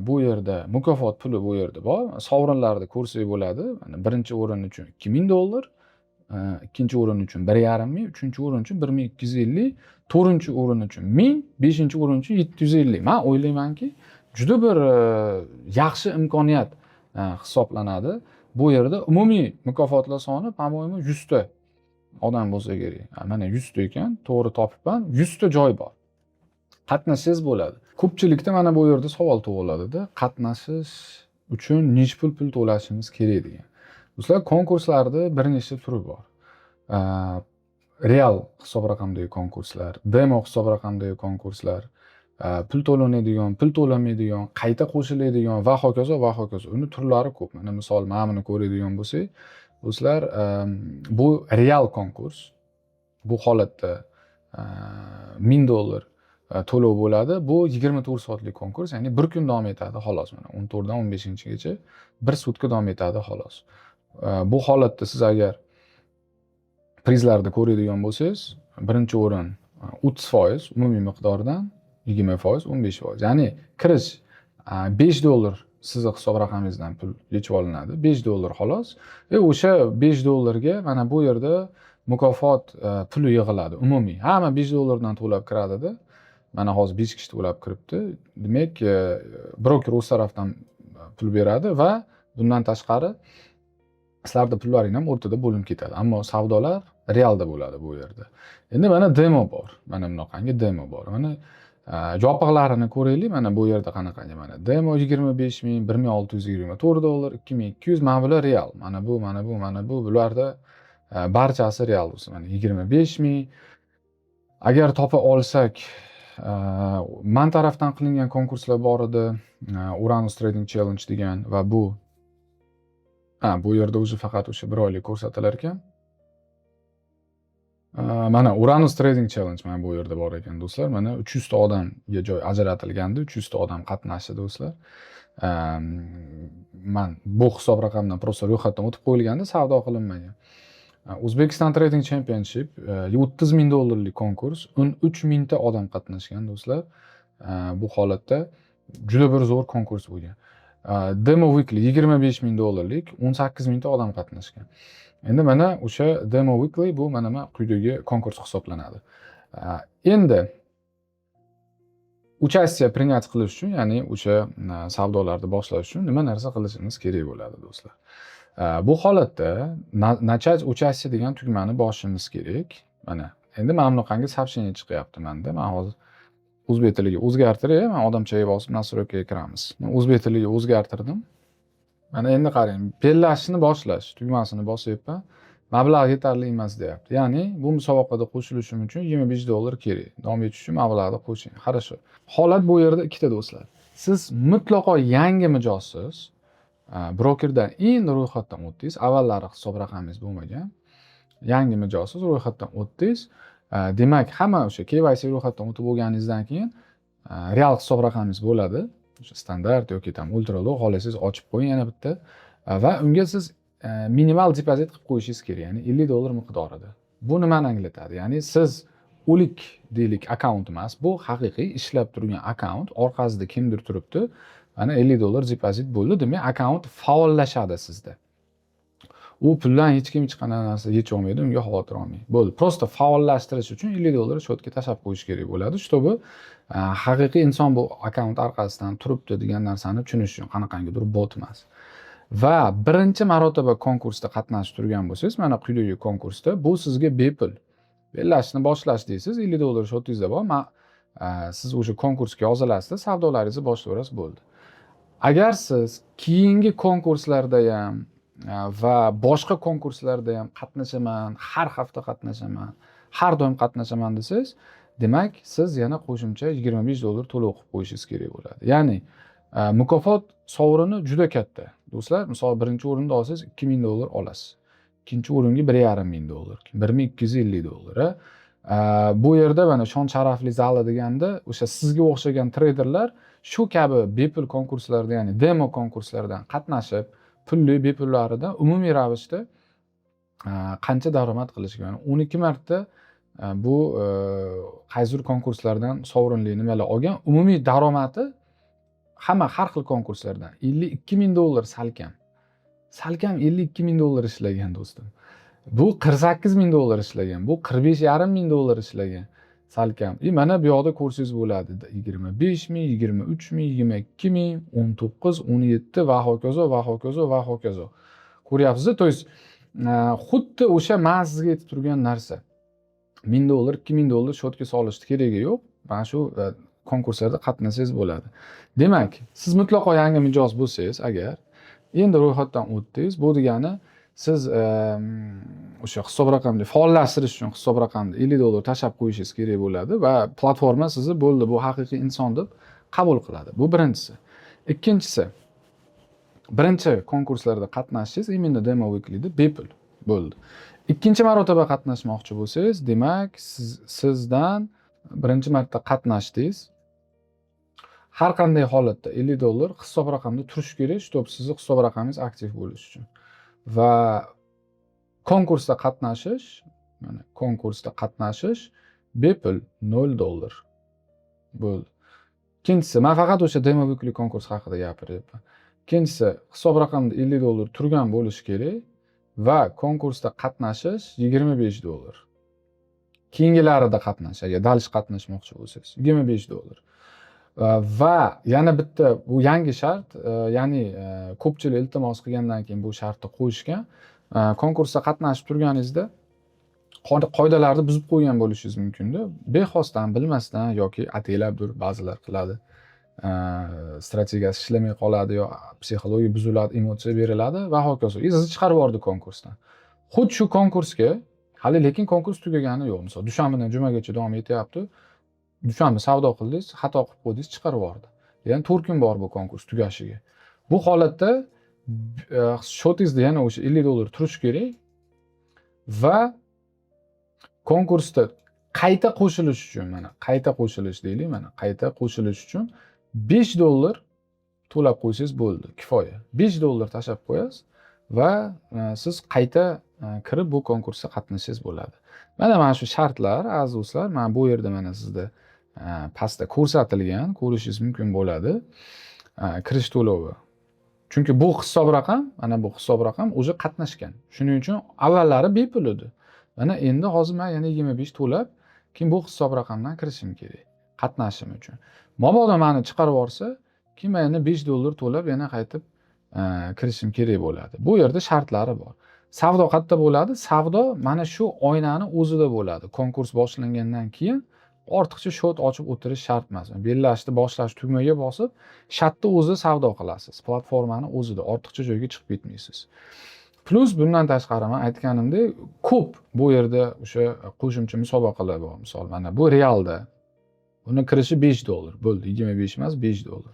bu yerda mukofot puli bu yerda bor. Sovrinlarni ko'rsak bo'ladi. Mana birinchi o'rin uchun $2,000, ikkinchi o'rin uchun 1,5 ming, uchinchi o'rin uchun 1250, to'rtinchi o'rin uchun 1000, beshinchi o'rin uchun 750. Men o'ylaymanki, juda bir yaxshi imkoniyat hisoblanadi. Bu yerda umumiy mukofotlar soni, по-моему, 100 ta odam bo'lsa kerak. Mana 100 ta ekan, to'g'ri topibman. 100 ta joy bor. Qatnashsangiz bo'ladi. Ko'pchilikda mana bu yerda savol tug'iladi-da, qatnashish uchun nech pul to'lashimiz kerak degan. Do'stlar, konkurslarda bir nechta turi bor. Real hisob raqamdagi konkurslar, demo hisob raqamdagi konkurslar, pul to'lanadigan, pul to'lanmaydigan, qayta qo'shiladigan va hokazo va hokazo. Uni turlari ko'p. Mana misol mana buni ko'radigan bo'lsak, do'stlar, bu real konkurs. Bu holatda $1000 to'lov bo'ladi. Bu 24 soatlik konkurs, ya'ni bir kun davom etadi xolos. Mana 14 dan 15-gacha 1 sutka davom etadi xolos. Bu holatda siz agar prizlarni ko'radigan bo'lsangiz, birinchi o'rin 30% umumiy miqdordan 20%, 15%. Ya'ni kirish $5 sizni hisob raqamingizdan pul yechib olinadi. $5 xolos. O'sha $5 ga mana bu yerda mukofot puli yig'iladi umumiy. Hamma $5 dan to'lab kiradi-da. Mana hozir 5 kishi to'lab kiribdi. Demak, broker o'z tarafdan pul beradi va bundan tashqari sizlarda pullaring ham o'rtada bo'linib ketadi. Ammo savdolar realda bo'ladi bu yerda. Endi mana demo bor. Mana bunaqangi demo bor. Mana yopiqlarini ko'raylik. Mana bu yerda qanaqangi mana demo 25 ming, 1624 dollar, 2200, mana bular real. Mana bu bularda barchasi real bo'lsa, mana 25 ming. Agar topa olsak, man tarafdan qilingan konkurslar bor edi. Uranus Trading Challenge degan va bu yerda o'zi faqat o'sha 1 oylik ko'rsatilar ekan. Mana Uranus Trading Challenge mana bu yerda bor ekan do'stlar. Mana 300 ta odamga joy ajratilgandi, 300 ta odam qatnashdi do'stlar. Men bu hisob raqamdan просто ro'yxatdan o'tib qo'yilgandi, savdo qilinmagan. Uzbekistan Trading Championship 30 ming dollarlik konkurs, 13 mingta odam qatnashgan do'stlar. Bu holatda juda bir zo'r konkurs bo'lgan. Demo Weekly 25 ming dollarlik, 18 mingta odam qatnashgan. Endi mana o'sha Demo Weekly bu mana quyidagi konkurs hisoblanadi. Endi участие принять qilish uchun, ya'ni o'sha savdolarni boshlash uchun nima narsa qilishimiz kerak bo'ladi do'stlar? Bu holatda начать участие degan tugmani bosishimiz kerak. Mana endi mana bunaqangi сообщение chiqyapti menda. Men hozir o'zbek tiliga o'zgartirib, men odamchaga bosib настройкаga kiramiz. Men o'zbek tiliga o'zgartirdim. Mana endi qarang, bellashni boshlash tugmasini bosyapman. Mablag' yetarli emas deyapti. Ya'ni bu musobaqada qo'shilishim uchun 25 dollar kerak. Davom etish uchun mablag'ni qo'shing. Хорошо. Holat bu yerda ikkita do'stlar. Siz mutlaqo yangi mijozsiz. Brokerdan endi ro'yxatdan o'tdingiz. Avvallari hisob raqamingiz bo'lmagan. Yangi mijozsiz, ro'yxatdan o'tdingiz. Demak, hamma o'sha KYC ro'yxatdan o'tib bo'lganingizdan keyin real hisob raqamingiz bo'ladi. O'sha standart yoki tam ultra low xohlasangiz ochib qo'ying yana bitta va unga siz minimal depozit qilib qo'yishingiz kerak, ya'ni 50 dollar miqdorida. Bu nimani anglatadi? Ya'ni siz o'lik deylik akkaunt emas, bu haqiqiy ishlab turgan akkaunt, orqasida kimdir turibdi. Mana 50 dollar depozit bo'ldi, demak akkaunt faollashadi sizda. U puldan hech kim hech qanday narsa yecha olmaydi, unga xavotir olmang. Bo'ldi. Prosta faollashtirish uchun 50 dollar shotga tashlab qo'yish kerak bo'ladi, чтобы haqiqiy inson bu akkaunt orqasidan turibdi degan narsani tushunish uchun, qanaqangidir bot emas. Va birinchi marotaba konkursda qatnashib turgan bo'lsangiz, mana quyidagi konkursda bu sizga bepul. Bellashni boshlash deysiz, 50 dollar shotingizda bor. Siz o'sha konkursga yozilasizda, savdolaringizni boshlayverasiz, bo'ldi. Agar siz keyingi konkurslarda ham va boshqa konkurslarda ham qatnashaman, har hafta qatnashaman, har doim qatnashaman desangiz, demak siz yana qo'shimcha 25 dollar to'lov qilib qo'yishingiz kerak bo'ladi. Ya'ni mukofot sovrini juda katta. Do'stlar, misol birinchi o'rinda olsangiz 2000 dollar olasiz. Ikkinchi o'ringa 1,5 dollar, 1250 dollar. Bu yerda mana shon sharafli zali deganda o'sha sizga o'xshagan treyderlar shu kabi bepul konkurslarda, ya'ni demo konkurslardan qatnashib, pulli bepullaridan umumiy ravishda qancha daromad qilishgan. 12 marta bu qaysidir konkurslardan sovrinli nimalar olgan, umumiy daromadi hamma har xil konkurslardan 52 ming dollar salkam. Salkam 52 ming dollar ishlagan do'stim. Bu 48 ming dollar ishlagan, bu 45,5 ming dollar ishlagan. Salkam. Mana bu yoqda ko'rsangiz bo'ladi. 25 ming, 23 ming, 22 ming, 19, 17 va hokazo va hokazo va hokazo. Ko'ryapsiz-ku, to есть xuddi o'sha men sizga aytib turgan narsa. 1000 dollar, 2000 dollar shotga solishni keragi yo'q. Mana shu konkurslarda qatnashsangiz bo'ladi. Demak, siz mutlaqo yangi mijoz bo'lsangiz, agar endi ro'yxatdan o'tdingiz, bu degani siz o'sha hisob raqamni faollashtirish uchun hisob raqamni 50 dollar tashlab qo'yishingiz kerak bo'ladi va platforma sizni bo'ldi, bu haqiqiy inson deb qabul qiladi. Bu birinchisi. Ikkinchisi, birinchi konkurslarda qatnashishingiz imенно Demo Weekly'da bepul bo'ldi. Ikkinchi marotaba qatnashmoqchi bo'lsangiz, demak, sizdan birinchi marta qatnashdingiz. Har qanday holatda 50 dollar hisob raqamda turish kerak, чтобы sizning hisob raqamingiz aktiv bo'lishi uchun. Va konkursda qatnashish, mana konkursda qatnashish bepul 0 dollar. Bo'ldi. Ikkinchisi, men faqat o'sha Demo Weekly konkurs haqida gapiryapman. Ikkinchisi, hisob raqamda 50 dollar turgan bo'lishi kerak va konkursda qatnashish 25 dollar. Keyingilarida qatnash, agar dalish qatnashmoqchi bo'lsangiz 25 dollar. Va yana bitta bu yangi shart, ya'ni ko'pchilik iltimos qilgandan keyin bu shartni qo'yishgan. Konkursda qatnashib turganingizda qoidalarni buzib qo'ygan bo'lishingiz mumkinda. Bexosdan, bilmasdan yoki ataylabdir ba'zilar qiladi. Strategiyasi ishlamay qoladi yo psixologiya buziladi, emotsiya beriladi va hokazo. Sizni chiqarib yubordi konkursdan. Xuddi shu konkursga hali lekin konkurs tugagani yo'q. Misol dushanbadan jumagacha davom etyapti. Dushanba savdo qildingiz, xato qilib qo'ydingiz, chiqarib yubordi. Ya'ni 4 kun bor bu konkurs tugashiga. Bu holatda shotingizda yana o'sha $50 turishi kerak va konkursda qayta qo'shilish uchun qayta qo'shilish deylik, qayta qo'shilish uchun $5 to'lab qo'ysangiz bo'ldi, kifoya. $5 tashlab qo'yasiz va siz qayta kirib bu konkursga qatnashishingiz bo'ladi. Mana shu shartlar, aziz do'stlar, mana bu yerda sizda pastda ko'rsatilgan, ko'rishingiz mumkin bo'ladi. Kirish to'lovi. Chunki bu hisob raqam, bu hisob raqam o'zi qatnashgan. Shuning uchun avvallari bepul edi. Endi hozir men yana 25 to'lab, keyin bu hisob raqamdan kirishim kerak, qatnashim uchun. Mabodo meni chiqarib yuborsa, keyin men yana $5 to'lab yana qaytib kirishim kerak bo'ladi. Bu yerda shartlari bor. Savdo qayerda bo'ladi? Savdo mana shu oynani o'zida bo'ladi. Konkurs boshlangandan keyin ortiqcha shot ochib o'tirish shart emas. Bellashni boshlash tugmaga bosib, shatda o'zi savdo qilasiz. Platformani o'zida, ortiqcha joyga chiqib ketmaysiz. Plus bundan tashqari men aytganimdek, ko'p bu yerda o'sha qo'shimcha musobaqalar bor. Misol mana bu realda uni kirishi $5 bo'ldi. 25 emas, $5.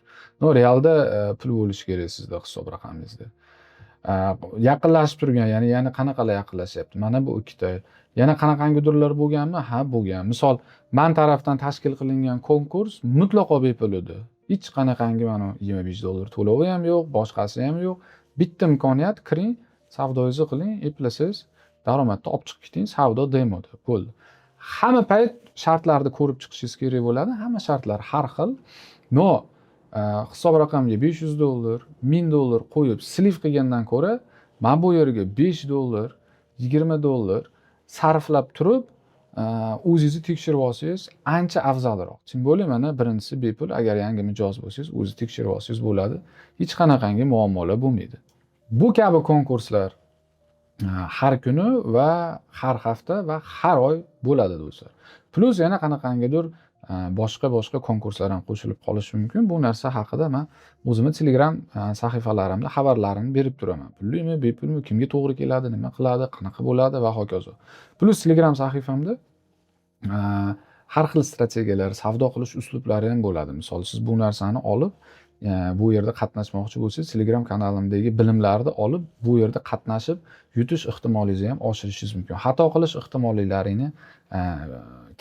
No realda pul bo'lishi kerak sizda hisob raqamingizda. Yaqinlashib turgan, ya'ni yana qanaqalar yaqinlashyapti? Mana bu ikkita. Yana qanaqangidirlar bo'lganmi? Ha, bo'lgan. Misol, men tarafdan tashkil qilingan konkurs mutlaqo bepul edi. Hech qanaqangi mana $25 to'lovi ham yo'q, boshqasi ham yo'q. Bitta imkoniyat, kiring, savdoingizni qiling, eplasangiz, daromadni olib chiqib keting, savdo demoda. Bo'ldi. Hamma payt shartlarni ko'rib chiqishingiz kerak bo'ladi. Hamma shartlar har xil. No, hisob raqamga $500, $1000 qo'yib sliv qilgandan ko'ra, men bu yerga $5, $20 sarflab turib, o'zingizni tekshirib olsangiz ancha afzalroq. Chim bo'lay, mana birinchisi bepul, agar yangi mijoz bo'lsangiz, o'zingiz tekshirib olsangiz bo'ladi. Hech qanaqangi muammolar bo'lmaydi. Bu kabi konkurslar har kuni va har hafta va har oy bo'ladi do'stlar. Plus yana qanaqangidir boshqa konkurslar ham qo'shilib qolishi mumkin. Bu narsa haqida men o'zimning Telegram sahifalarimda xabarlarini berib turaman. Pullimi, bepulmi, kimga to'g'ri keladi, nima qiladi, qanaqa bo'ladi va hokazo. Plus Telegram sahifamda har xil strategiyalar, savdo qilish uslublari ham bo'ladi. Misol, siz bu narsani olib bu yerda qatnashmoqchi bo'lsangiz, Telegram kanalimdagi bilimlarni olib, bu yerda qatnashib, yutish ehtimolingizni ham oshirishingiz mumkin. Xato qilish ehtimolliklaringni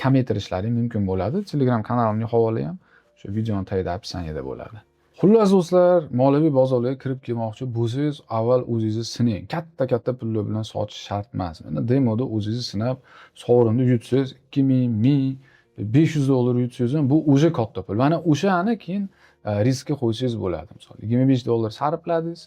kamaytirishlaring mumkin bo'ladi. Telegram kanalimning havolasi ham o'sha videoning tagida описаниеda bo'ladi. Xullas do'stlar, moliyaviy bozorlarga kirib kelmoqchi bo'lsangiz, avval o'zingizni sining. Katta pullar bilan sotish shart emas. Mana demoda o'zingizni sinab, sovrinni yutsangiz, 2000, 1000, $500 yutsangiz ham bu o'sha katta pul. Mana o'shani keyin riskga qo'ysangiz bo'ladi. Misol, $25 sarfladingiz,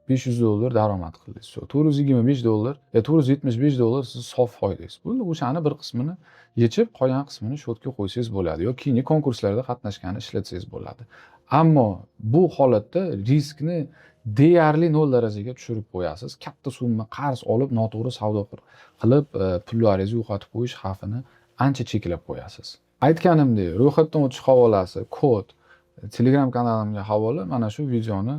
$500 daromad qildingiz. $425, $475 siz sof foydangiz. Bo'ldi, o'shani bir qismini yechib, qolgan qismini shotga qo'ysangiz bo'ladi yoki keyingi konkurslarda qatnashganda ishlatsangiz bo'ladi. Ammo bu holatda riskni deyarli 0 darajaga tushirib qo'yasiz. Katta summa qarz olib, noto'g'ri savdo qilib, pullaringizni yo'qotib qo'yish xavfini ancha cheklab qo'yasiz. Aytganimdek, ro'yxatdan o'tish havolasi, kod, Telegram kanalimga havola mana shu videoni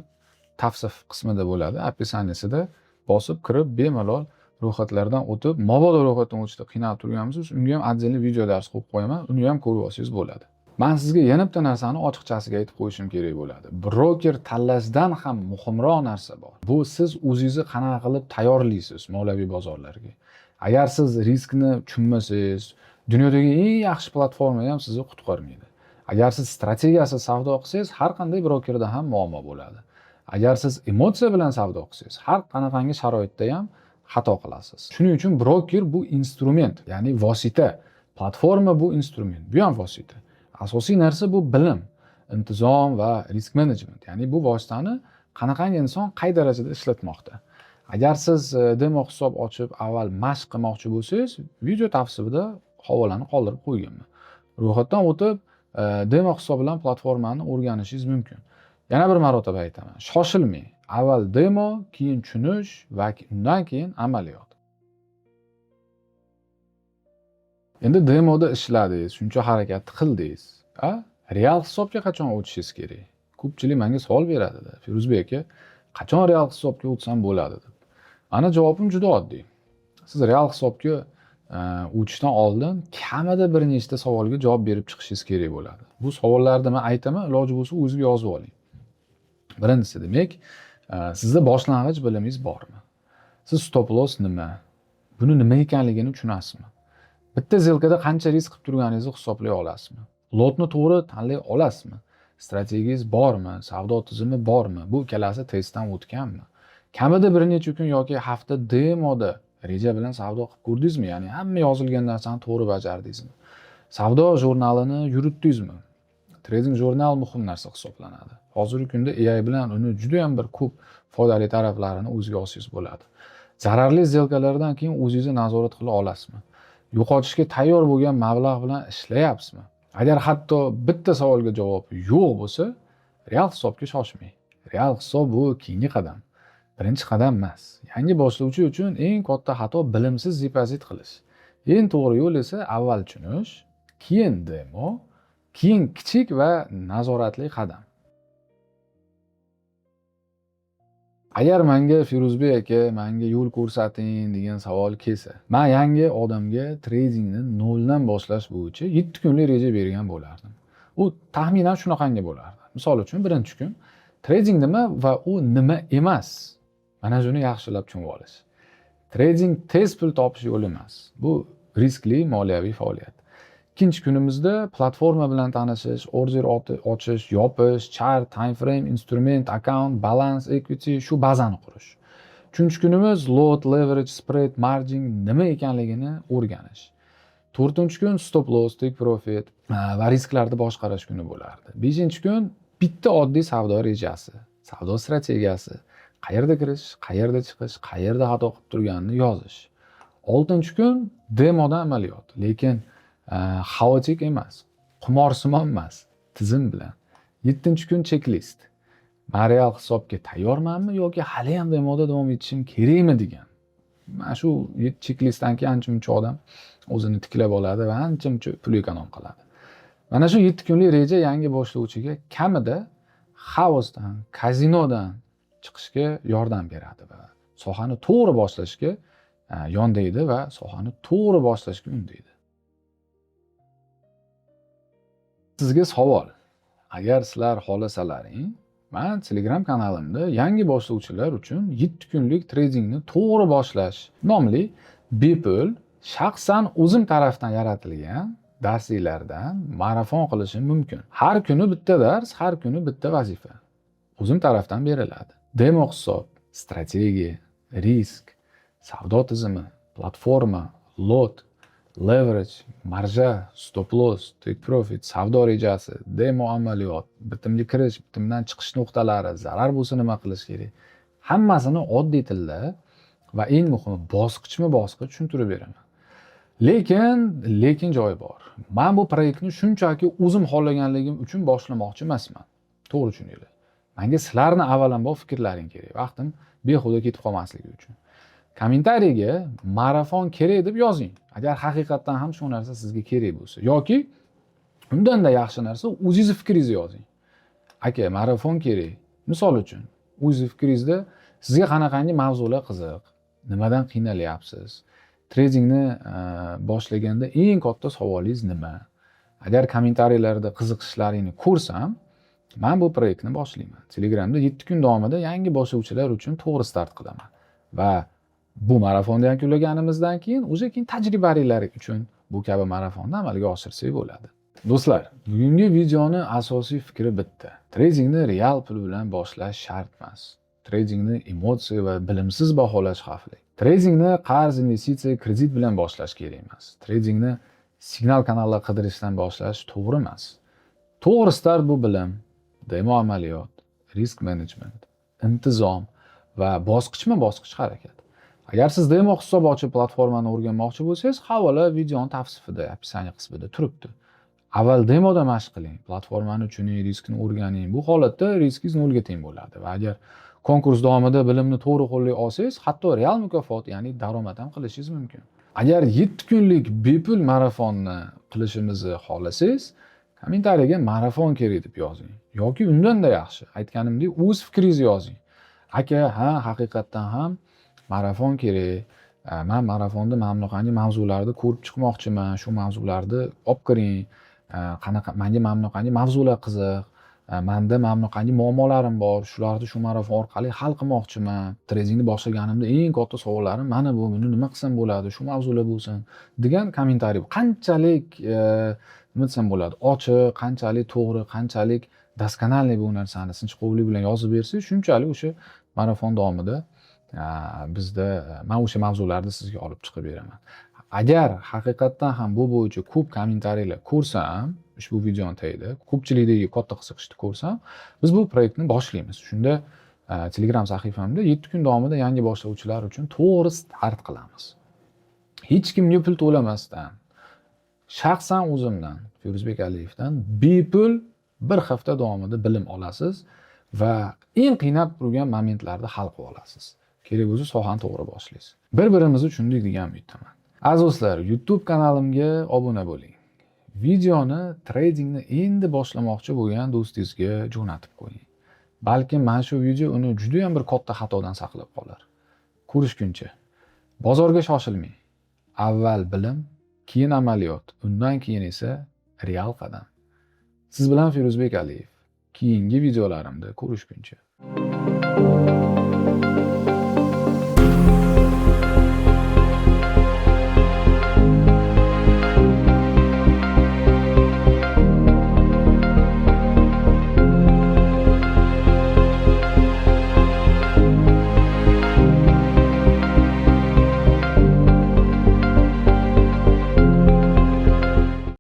tavsif qismida bo'ladi. Описаниесida bosib kirib, bemalol ro'yxatlardan o'tib, mabodo ro'yxatdan o'tishda qiynalib turganmisiz, unga ham отдельный video dars qo'yib qo'yaman, uni ham ko'rib olsangiz bo'ladi. Men sizga yana bitta narsani ochiqchasiga aytib qo'yishim kerak bo'ladi. Broker tanlashdan ham muhimroq narsa bor. Bu siz o'zingizni qanaqa qilib tayyorlaysiz moliyaviy bozorlarga. Agar siz riskni tushunmasangiz, dunyodagi eng yaxshi platforma ham sizni qutqarmaydi. Agar siz strategiyasiz savdo qilsangiz, har qanday brokerda ham muammo bo'ladi. Agar siz emotsiya bilan savdo qilsangiz, har qanaqangi sharoitda ham xato qilasiz. Shuning uchun broker bu instrument, ya'ni vosita. Platforma bu instrument, bu ham vosita. Asosiy narsa bu bilim, intizom va risk management. Ya'ni bu vositani qanaqangi inson qay darajada ishlatmoqda. Agar siz demo hisob ochib, avval mashq qilmoqchi bo'lsangiz, video tavsifida havolani qoldirib qo'yganman. Ro'yxatdan o'tib, demo hisob bilan platformani o'rganishingiz mumkin. Yana bir marotaba aytaman, shoshilmang. Avval demo, keyin tushunish va undan keyin amaliyot. Endi demoda ishladingiz, shuncha harakat qildingiz. Real hisobga qachon o'tishingiz kerak? Ko'pchilik menga savol beradida. Firuzbek aka, qachon real hisobga o'tsam bo'ladi deb. Ana javobim juda oddiy. Siz real hisobga o'tishdan oldin kamida bir nechta savolga javob berib chiqishingiz kerak bo'ladi. Bu savollarni men aytaman, iloji bo'lsa o'zingizga yozib oling. Birinchisi, demak, sizda boshlang'ich bilimingiz bormi? Siz stop loss nima? Buni nima ekanligini tushunasizmi? Bitta zilkada qancha risk qilib turganingizni hisoblay olasizmi? Lotni to'g'ri tanlay olasizmi? Strategiyangiz bormi? Savdo tizimi bormi? Bu ikkalasi testdan o'tganmi? Kamida bir necha kun yoki hafta demoda reja bilan savdo qilib ko'rdingizmi? Ya'ni hamma yozilgan narsani to'g'ri bajardingizmi? Savdo jurnalini yuritdingizmi? Trading jurnal muhim narsa hisoblanadi. Hozirgi kunda AI bilan uni juda ham bir ko'p foydali taraflarini o'ziga olsangiz bo'ladi. Zararli zelkalardan keyin o'zingizni nazorat qila olasizmi? Yo'qotishga tayyor bo'lgan mablag' bilan ishlayapsizmi? Agar hatto bitta savolga javob yo'q bo'lsa, real hisobga shoshmang. Real hisob bu keyingi qadam. Birinchi qadam emas. Yangi boshlovchi uchun eng katta xato bilimsiz depozit qilish. Eng to'g'ri yo'l esa avval tushunish, keyin demo, keyin kichik va nazoratli qadam. Agar menga Firuzbek aka, menga yo'l ko'rsating degan savol kelsa, men yangi odamga tradingni noldan boshlash bo'yicha 7 kunlik reja bergan bo'lardim. U taxminan shunaqangi bo'lardi. Misol uchun, birinchi kun trading nima va u nima emas, mana shuni yaxshilab tushunib olish. Trading tez pul topish yo'li emas. Bu riskli moliyaviy faoliyat. Ikkinchi kunimizda platforma bilan tanishish, order ochish, yopish, chart, time frame, instrument, account, balance, equity, shu bazani qurish. Uchinchi kunimiz lot, leverage, spread, margin nima ekanligini o'rganish. To'rtinchi kun stop loss, take profit va risklarni boshqarish kuni bo'lardi. Beshinchi kun bitta oddiy savdo rejasi, savdo strategiyasi, qayerda kirish, qayerda chiqish, qayerda xato qilib turganini yozish. Oltinchi kun demoda amaliyot, lekin xaotik emas, qumorsimon emas, tizim bilan. 7-kun checklist. Men real hisobga tayyormanmi yoki hali ham demoda davom etishim kerakmi degan. Mana shu checklistdan keyin ancha-muncha odam o'zini tiklab oladi va ancha-muncha pul ekonom qiladi. Mana shu 7 kunlik reja yangi boshlovchiga kamida xaosdan, kazinodan chiqishga yordam beradi va sohani to'g'ri boshlashga yondaydi va sohani to'g'ri boshlashga undaydi. Sizga savol. Agar sizlar xohlasalaring, men Telegram kanalimda yangi boshlovchilar uchun 7 kunlik tradingni to'g'ri boshlash nomli bepul, shaxsan o'zim tarafdan yaratilgan darsliklardan marafon qilishim mumkin. Har kuni bitta dars, har kuni bitta vazifa. O'zim tarafdan beriladi. Demo hisob, strategiya, risk, savdo tizimi, platforma, lot, leverage, marja, stop loss, take profit, savdo rejasi, demo amaliyot, bitimga kirish, bitimdan chiqish nuqtalari, zarar bo'lsa nima qilish kerak. Hammasini oddiy tilda va eng muhimi bosqichma-bosqich tushuntirib beraman. Lekin joyi bor. Men bu proyektni shunchaki o'zim xohlaganligim uchun boshlamoqchi emasman. To'g'ri tushuninglar. Menga sizlarning avvalambor fikrlaring kerak. Vaqtim behuda ketib qolmasligi uchun. Kommentariyaga marafon kerak deb yozing. Agar haqiqatdan ham shu narsa sizga kerak bo'lsa yoki undan-da yaxshi narsa o'zingiz fikringizni yozing. Aka, marafon kerak. Misol uchun, o'zingiz fikringizda sizga qanaqangi mavzular qiziq, nimadan qiynalyapsiz? Tradingni boshlaganda eng katta savolingiz nima? Agar kommentariyalarda qiziqishlaringni ko'rsam, men bu proyektni boshlayman. Telegramda 7 kun davomida yangi boshlovchilar uchun to'g'ri start qilaman. Va bu marafonni yakunlaganimizdan keyin keyin tajribalar uchun bu kabi marafonni amalga oshirsak bo'ladi. Do'stlar, bugungi videoni asosiy fikri bitta. Tradingni real pul bilan boshlash shart emas. Tradingni emotsiya va bilimsiz baholash xavfli. Tradingni qarz, investitsiya, kredit bilan boshlash kerak emas. Tradingni signal kanallar qidirishdan boshlash to'g'ri emas. To'g'ri start bu bilim, demo amaliyot, risk management, intizom va bosqichma-bosqich harakat. Agar siz demo hisob ochib platformani o'rganmoqchi bo'lsangiz, havola videoning tavsifida, opisiya qismida turibdi. Avval demoda mashq qiling, platformani tushuning, riskni o'rganing. Bu holatda riskingiz nolga teng bo'ladi va agar konkurs davomida bilimni to'g'ri qo'llay olsangiz, hatto real mukofot, ya'ni daromad ham qilishingiz mumkin. Agar 7 kunlik bepul marafonni qilishimizni xohlasangiz, kommentariyaga marafon kerak deb yozing. Yoki undan-da yaxshi, aytganimdek, o'z fikringizni yozing. Aka, ha, haqiqatdan ham marafon kerak. Men marafonda mana bunaqangi mavzularni ko'rib chiqmoqchiman. Shu mavzularni olib kiring. Qanaqa menga mana bunaqangi mavzular qiziq. Menda mana bunaqangi muammolarim bor. Shularni shu marafon orqali hal qilmoqchiman. Tradingni boshlaganimda eng katta savollarim mana bu. Buni nima qilsam bo'ladi? Shu mavzular bo'lsin degan kommentariy. Qanchalik nima desam bo'ladi? Ochiq, qanchalik to'g'ri, qanchalik daskanalniy bu narsani sinchkovlik bilan yozib bersangiz, shunchalik o'sha marafon davomida bizda men o'sha mavzularni sizga olib chiqib beraman. Agar haqiqatdan ham bu bo'yicha ko'p kommentariyalar ko'rsam, ushbu videoni tagida ko'pchilikdagi katta qiziqishni ko'rsam, biz bu proyektni boshlaymiz. Shunda Telegram sahifamda 7 kun davomida yangi boshlovchilar uchun to'g'ri start qilamiz. Hech kimga pul to'lamasdan, shaxsan o'zimdan, Firuzbek Aliyevdan bepul bir hafta davomida bilim olasiz va eng qiynab turgan momentlarni hal qilib olasiz. Kerak bo'lsa sohani to'g'ri boshlaysiz. Bir-birimizni tushundik degan umiddaman. Aziz do'stlar, YouTube kanalimga obuna bo'ling. Videoni tradingni endi boshlamoqchi bo'lgan do'stingizga jo'natib qo'ying. Balki mana shu video uni juda ham bir katta xatodan saqlab qolar. Ko'rishguncha. Bozorga shoshilmang. Avval bilim, keyin amaliyot, undan keyin esa real qadam. Siz bilan Firuzbek Aliyev. Keyingi videolarimda ko'rishguncha.